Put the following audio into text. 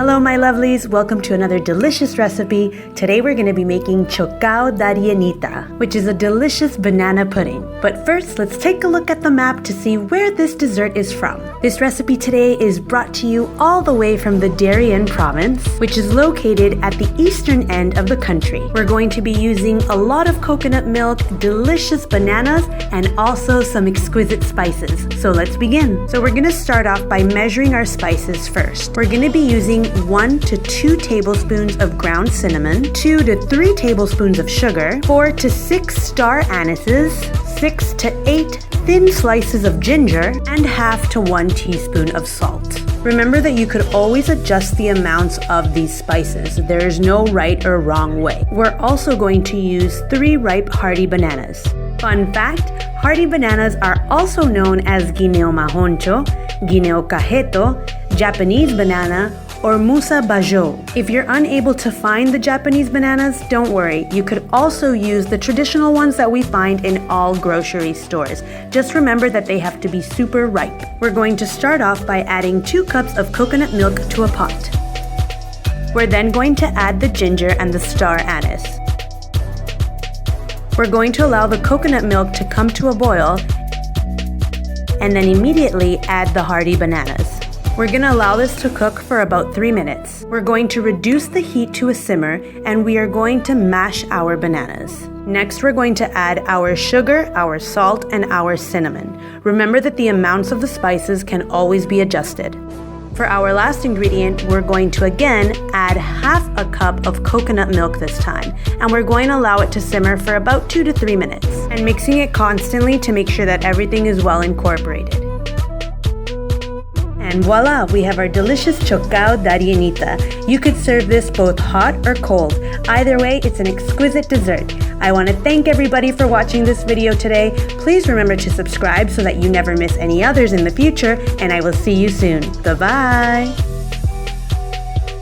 Hello my lovelies, welcome to another delicious recipe. Today we're going to be making Chocao Darienita, which is a delicious banana pudding. But first, let's take a look at the map to see where this dessert is from. This recipe today is brought to you all the way from the Darien province, which is located at the eastern end of the country. We're going to be using a lot of coconut milk, delicious bananas, and also some exquisite spices. So let's begin. So we're going to start off by measuring our spices first. We're going to be using 1 to 2 tablespoons of ground cinnamon, 2 to 3 tablespoons of sugar, 4 to 6 star anises, 6 to 8 thin slices of ginger, and half to 1 teaspoon of salt. Remember that you could always adjust the amounts of these spices. There is no right or wrong way. We're also going to use 3 ripe hardy bananas. Fun fact, hardy bananas are also known as guineo Majoncho, guineo Cajeto, Japanese banana, or Musa Bajoo. If you're unable to find the Japanese bananas, don't worry. You could also use the traditional ones that we find in all grocery stores. Just remember that they have to be super ripe. We're going to start off by adding 2 cups of coconut milk to a pot. We're then going to add the ginger and the star anise. We're going to allow the coconut milk to come to a boil and then immediately add the hardy bananas. We're going to allow this to cook for about 3 minutes. We're going to reduce the heat to a simmer and we are going to mash our bananas. Next, we're going to add our sugar, our salt, and our cinnamon. Remember that the amounts of the spices can always be adjusted. For our last ingredient, we're going to again add half a cup of coconut milk this time, and we're going to allow it to simmer for about 2 to 3 minutes, and mixing it constantly to make sure that everything is well incorporated. And voila, we have our delicious Chocao Darienita. You could serve this both hot or cold. Either way, it's an exquisite dessert. I want to thank everybody for watching this video today. Please remember to subscribe so that you never miss any others in the future, and I will see you soon. Bye-bye!